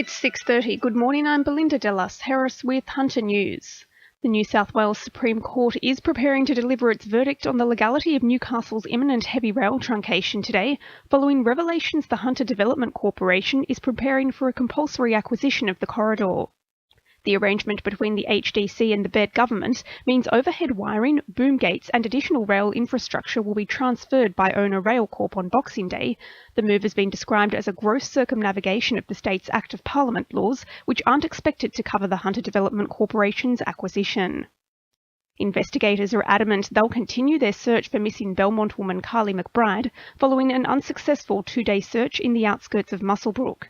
It's 6:30. Good morning, I'm Belinda Delas Harris with Hunter News. The New South Wales Supreme Court is preparing to deliver its verdict on the legality of Newcastle's imminent heavy rail truncation today, following revelations the Hunter Development Corporation is preparing for a compulsory acquisition of the corridor. The arrangement between the HDC and the Baird government means overhead wiring, boom gates and additional rail infrastructure will be transferred by owner Rail Corp on Boxing Day. The move has been described as a gross circumnavigation of the state's Act of Parliament laws, which aren't expected to cover the Hunter Development Corporation's acquisition. Investigators are adamant they'll continue their search for missing Belmont woman Carly McBride following an unsuccessful two-day search in the outskirts of Muswellbrook.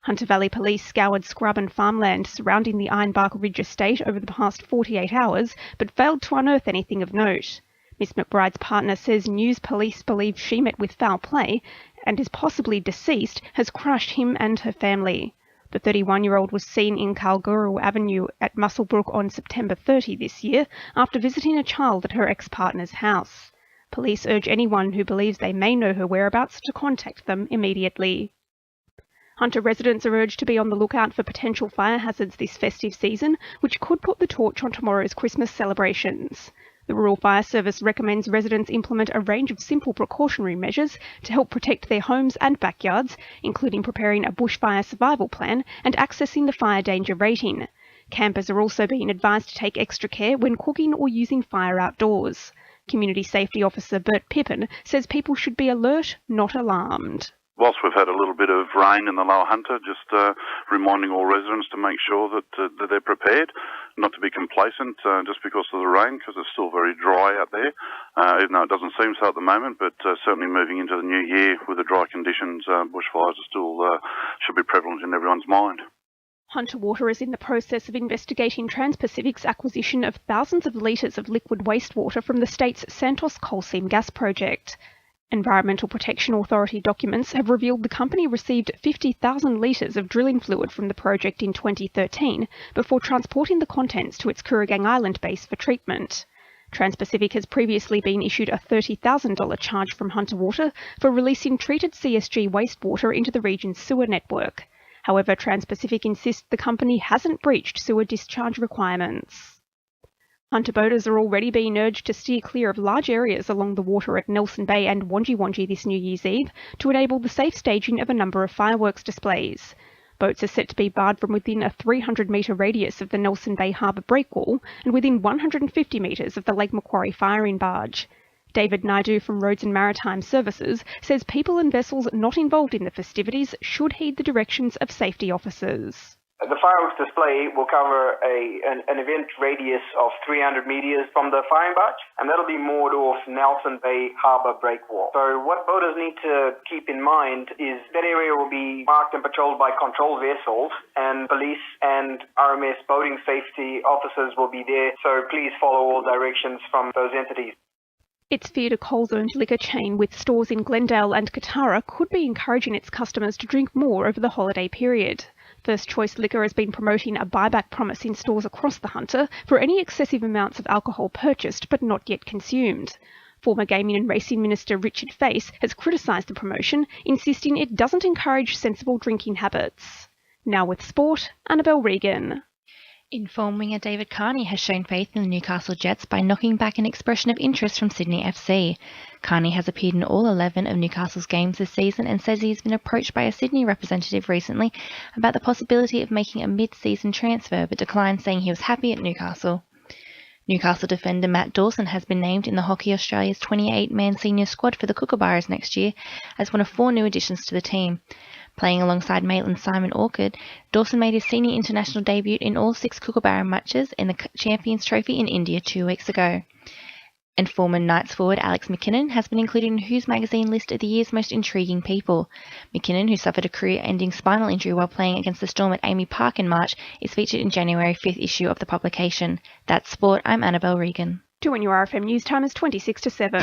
Hunter Valley Police scoured scrub and farmland surrounding the Ironbark Ridge estate over the past 48 hours, but failed to unearth anything of note. Miss McBride's partner says News Police believe she met with foul play and is possibly deceased has crushed him and her family. The 31-year-old was seen in Kalgoorlie Avenue at Muswellbrook on September 30 this year after visiting a child at her ex-partner's house. Police urge anyone who believes they may know her whereabouts to contact them immediately. Hunter residents are urged to be on the lookout for potential fire hazards this festive season, which could put the torch on tomorrow's Christmas celebrations. The Rural Fire Service recommends residents implement a range of simple precautionary measures to help protect their homes and backyards, including preparing a bushfire survival plan and accessing the fire danger rating. Campers are also being advised to take extra care when cooking or using fire outdoors. Community Safety Officer Bert Pippin says people should be alert, not alarmed. Whilst we've had a little bit of rain in the Lower Hunter, just reminding all residents to make sure that they're prepared, not to be complacent just because of the rain, because it's still very dry out there, even though it doesn't seem so at the moment, but certainly moving into the new year with the dry conditions, bushfires are still should be prevalent in everyone's mind. Hunter Water is in the process of investigating Trans-Pacific's acquisition of thousands of litres of liquid wastewater from the state's Santos coal seam gas project. Environmental Protection Authority documents have revealed the company received 50,000 litres of drilling fluid from the project in 2013 before transporting the contents to its Kooragang Island base for treatment. Trans-Pacific has previously been issued a $30,000 charge from Hunter Water for releasing treated CSG wastewater into the region's sewer network. However, Trans-Pacific insists the company hasn't breached sewer discharge requirements. Hunter boaters are already being urged to steer clear of large areas along the water at Nelson Bay and Wangi Wangi this New Year's Eve to enable the safe staging of a number of fireworks displays. Boats are set to be barred from within a 300-metre radius of the Nelson Bay Harbour breakwall and within 150 metres of the Lake Macquarie firing barge. David Naidu from Roads and Maritime Services says people and vessels not involved in the festivities should heed the directions of safety officers. The fireworks display will cover an event radius of 300 metres from the firing barge, and that'll be moored off Nelson Bay Harbour breakwall. So what boaters need to keep in mind is that area will be marked and patrolled by control vessels, and police and RMS boating safety officers will be there, so please follow all directions from those entities. It's feared a Coles-owned liquor chain with stores in Glendale and Katara could be encouraging its customers to drink more over the holiday period. First Choice Liquor has been promoting a buyback promise in stores across the Hunter for any excessive amounts of alcohol purchased but not yet consumed. Former Gaming and Racing Minister Richard Face has criticised the promotion, insisting it doesn't encourage sensible drinking habits. Now with sport, Annabelle Regan. Inform winger David Carney has shown faith in the Newcastle Jets by knocking back an expression of interest from Sydney FC. Carney has appeared in all 11 of Newcastle's games this season and says he's been approached by a Sydney representative recently about the possibility of making a mid-season transfer, but declined, saying he was happy at Newcastle. Newcastle defender Matt Dawson has been named in the Hockey Australia's 28-man senior squad for the Kookaburras next year as one of 4 new additions to the team. Playing alongside Maitland Simon Orchard, Dawson made his senior international debut in all 6 Kookaburra matches in the Champions Trophy in India 2 weeks ago. And former Knights forward Alex McKinnon has been included in Who's magazine list of the year's most intriguing people. McKinnon, who suffered a career-ending spinal injury while playing against the Storm at Amy Park in March, is featured in January 5th issue of the publication. That's sport. I'm Annabelle Regan. 2NURFM News Time is 26 to 7.